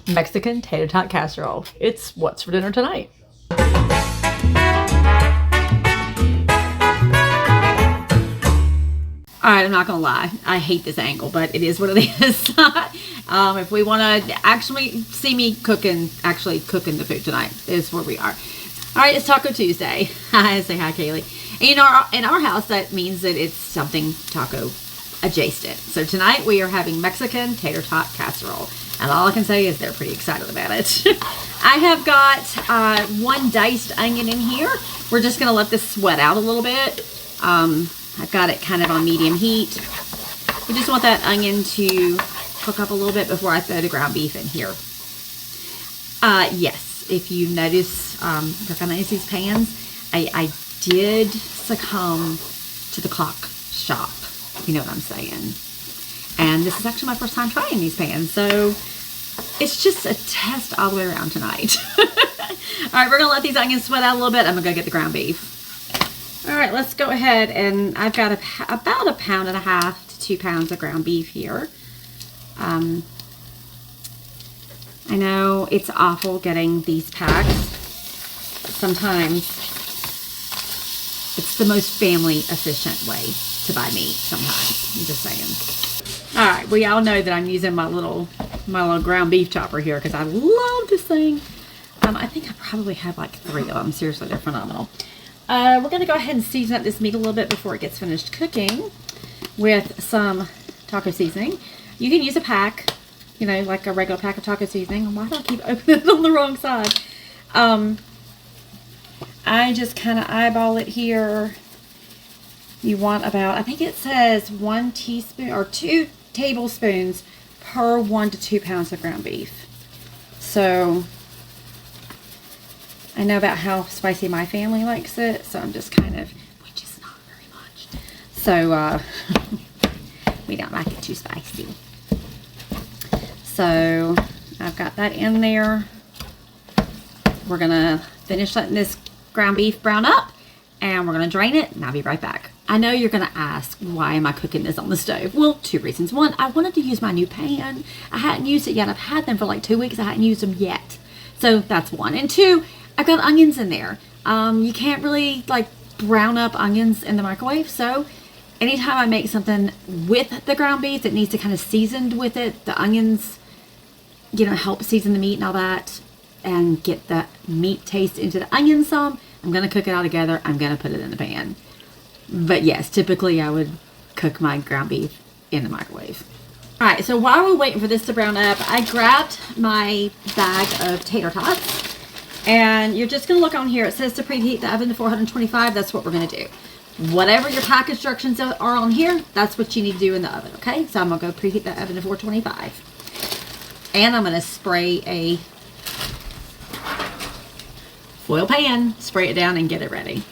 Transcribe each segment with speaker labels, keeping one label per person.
Speaker 1: Mexican tater tot casserole. It's what's for dinner tonight. All right, I'm not gonna lie, I hate this angle, but it is what it is. If we want to actually see me actually cooking the food tonight, is where we are. All right, it's Taco Tuesday. Hi, say hi, Kaylee. And in our house, that means that it's something taco adjacent. So tonight we are having Mexican tater tot casserole, and all I can say is they're pretty excited about it. I have got one diced onion in here. We're just gonna let this sweat out a little bit. I've got it kind of on medium heat. We just want that onion to cook up a little bit before I throw the ground beef in here. Yes, if you notice, recognize these pans, I did succumb to the clock shop. You know what I'm saying. And this is actually my first time trying these pans, so it's just a test all the way around tonight. All right, we're gonna let these onions sweat out a little bit. I'm gonna go get the ground beef. All right, let's go ahead, and I've got about 1.5 pounds to 2 pounds of ground beef here. I know it's awful getting these packs. Sometimes it's the most family efficient way to buy meat sometimes. I'm just saying. All right, we all know that I'm using my little ground beef chopper here because I love this thing. I think I probably have like 3 of them. Seriously, they're phenomenal. We're going to go ahead and season up this meat a little bit before it gets finished cooking with some taco seasoning. You can use a pack, you know, like a regular pack of taco seasoning. Why do I keep opening it on the wrong side? I just kind of eyeball it here. You want about, I think it says 1 teaspoon or 2 tablespoons per 1 to 2 pounds of ground beef. So I know about how spicy my family likes it, so I'm just kind of, which is not very much. So we don't like it too spicy. So I've got that in there. We're gonna finish letting this ground beef brown up, and we're gonna drain it, and I'll be right back. I know you're gonna ask, why am I cooking this on the stove? Well, 2 reasons. 1, I wanted to use my new pan. I hadn't used it yet. I've had them for like 2 weeks. I hadn't used them yet. So that's 1. And 2, I've got onions in there. You can't really like brown up onions in the microwave. So anytime I make something with the ground beef that needs to kind of seasoned with it, the onions, you know, help season the meat and all that, and get the meat taste into the onion some. I'm going to cook it all together. I'm going to put it in the pan. But yes, typically I would cook my ground beef in the microwave. All right, so while we're waiting for this to brown up, I grabbed my bag of tater tots. And you're just going to look on here. It says to preheat the oven to 425. That's what we're going to do. Whatever your pack instructions are on here, that's what you need to do in the oven, okay? So I'm going to go preheat the oven to 425. And I'm going to spray a foil pan, spray it down, and get it ready.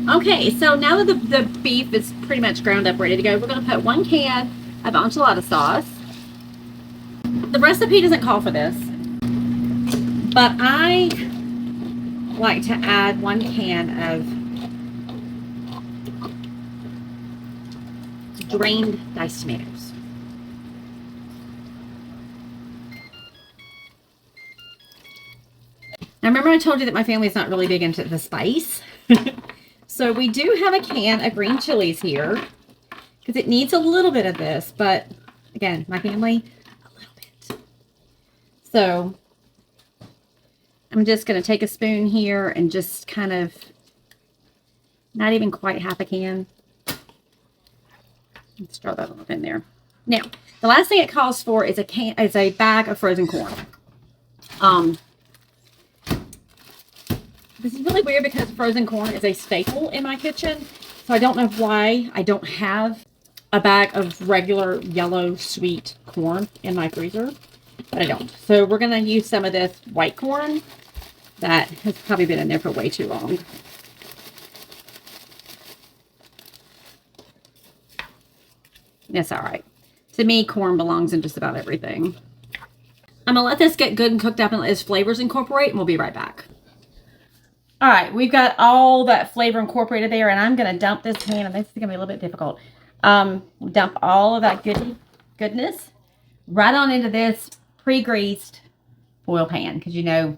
Speaker 1: Okay, so now that the beef is pretty much ground up, ready to go, we're going to put 1 can of enchilada sauce. The recipe doesn't call for this, but I like to add 1 can of drained diced tomatoes. Now remember I told you that my family's not really big into the spice. So we do have a can of green chilies here because it needs a little bit of this, but again, my family, a little bit. So I'm just going to take a spoon here and just kind of, not even quite half a can. Let's throw that in there. Now, the last thing it calls for is a bag of frozen corn. This is really weird because frozen corn is a staple in my kitchen. So I don't know why I don't have a bag of regular yellow sweet corn in my freezer, but I don't. So we're going to use some of this white corn that has probably been in there for way too long. That's all right. To me, corn belongs in just about everything. I'm going to let this get good and cooked up and let its flavors incorporate, and we'll be right back. All right, we've got all that flavor incorporated there, and I'm going to dump this pan, and this is going to be a little bit difficult. Dump all of that goodness right on into this pre-greased oil pan because you know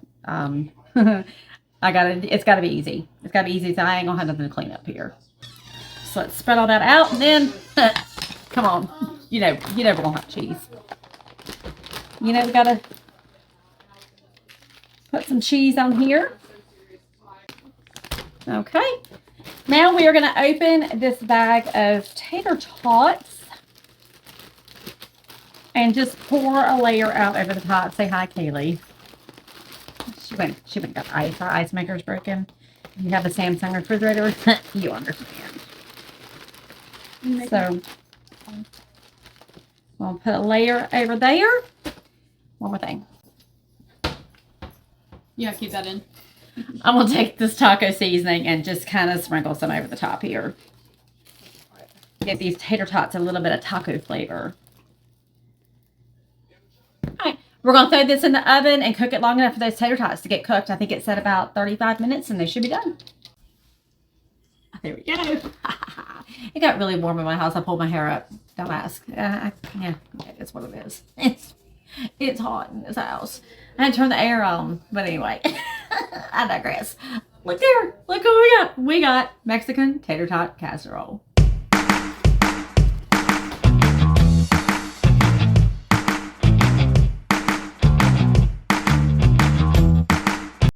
Speaker 1: it's gotta be easy. It's gotta be easy, so I ain't gonna have nothing to clean up here. So let's spread all that out and then come on. You know we're gonna have cheese. You know we gotta put some cheese on here. Okay. Now we are gonna open this bag of tater tots and just pour a layer out over the top. Say hi, Kaylee. She went got ice. Her ice maker's broken. You have a Samsung refrigerator. You understand. So we'll put a layer over there. One more thing.
Speaker 2: Yeah, keep that in.
Speaker 1: I'm gonna take this taco seasoning and just kind of sprinkle some over the top here. Get these tater tots a little bit of taco flavor. Alright, we're going to throw this in the oven and cook it long enough for those tater tots to get cooked. I think it said about 35 minutes and they should be done. There we go. It got really warm in my house. I pulled my hair up. Don't ask. Yeah, it's what it is. It's hot in this house. I had to turn the air on. But anyway, I digress. Look there. Look what we got. We got Mexican tater tot casserole.